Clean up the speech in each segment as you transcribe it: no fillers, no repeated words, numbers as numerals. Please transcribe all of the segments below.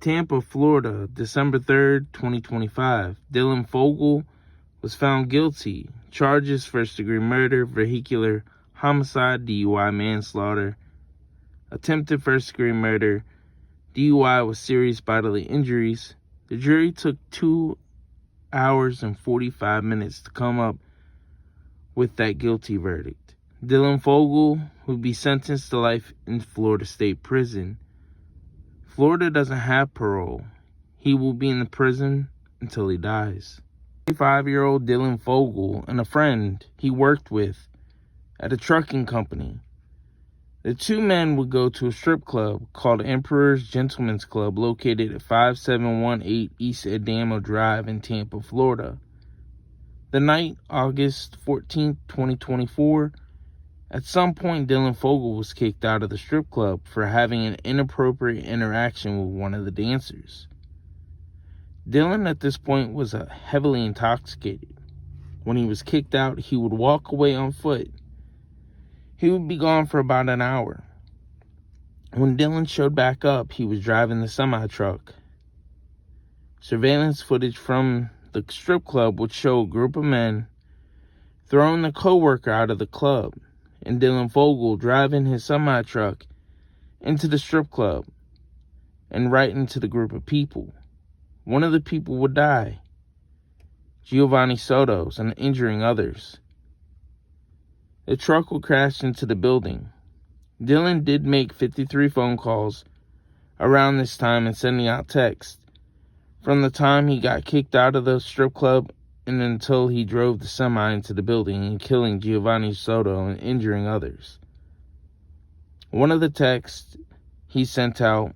Tampa, Florida, December 3rd, 2025. Dylan Fogel was found guilty. Charges: first-degree murder, vehicular homicide, DUI manslaughter, attempted first-degree murder, DUI with serious bodily injuries. The jury took 2 hours and 45 minutes to come up with that guilty verdict. Dylan Fogel would be sentenced to life in Florida State Prison. Florida doesn't have parole. He will be in the prison until he dies. 25-year-old Dylan Fogel and a friend he worked with at a trucking company. The two men would go to a strip club called Emperor's Gentlemen's Club located at 5718 East Adamo Drive in Tampa, Florida. The night, August 14, 2024, at some point Dylan Fogel was kicked out of the strip club for having an inappropriate interaction with one of the dancers. Dylan at this point was heavily intoxicated. When he was kicked out, he would walk away on foot. He would be gone for about an hour. When Dylan showed back up, he was driving the semi-truck. Surveillance footage from the strip club would show a group of men throwing the co-worker out of the club, and Dylan Fogel driving his semi-truck into the strip club and right into the group of people. One of the people would die, Giovanni Soto's, and injuring others. The truck would crash into the building. Dylan did make 53 phone calls around this time and sending out texts from the time he got kicked out of the strip club and until he drove the semi into the building and killing Giovanni Soto and injuring others. One of the texts he sent out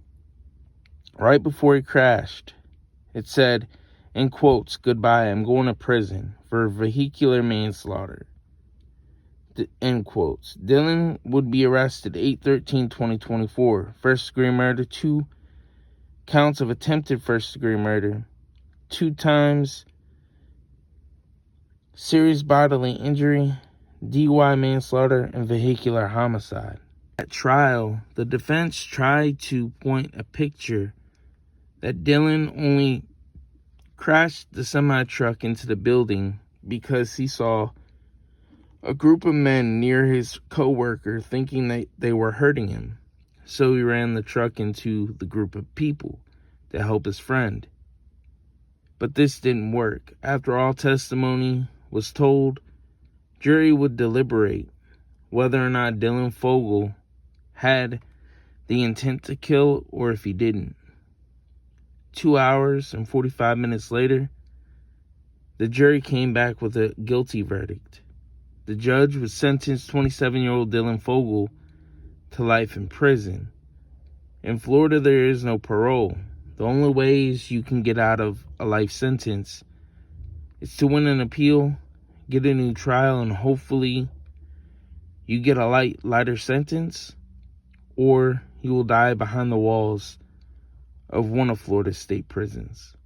right before he crashed, it said, in quotes, "Goodbye, I'm going to prison for vehicular manslaughter." End quotes. Dylan would be arrested 8/13/2024. First-degree murder, 2 counts of attempted first-degree murder, 2 times serious bodily injury, DUI manslaughter, and vehicular homicide. At trial, the defense tried to point a picture that Dylan only crashed the semi-truck into the building because he saw a group of men near his co-worker thinking that they were hurting him. So he ran the truck into the group of people to help his friend. But this didn't work. After all testimony was told, jury would deliberate whether or not Dylan Fogel had the intent to kill or if he didn't. 2 hours and 45 minutes later, the jury came back with a guilty verdict. The judge would sentence 27-year-old Dylan Fogel to life in prison. In Florida, there is no parole. The only ways you can get out of a life sentence is to win an appeal, get a new trial, and hopefully you get a lighter sentence, or you will die behind the walls of one of Florida's state prisons.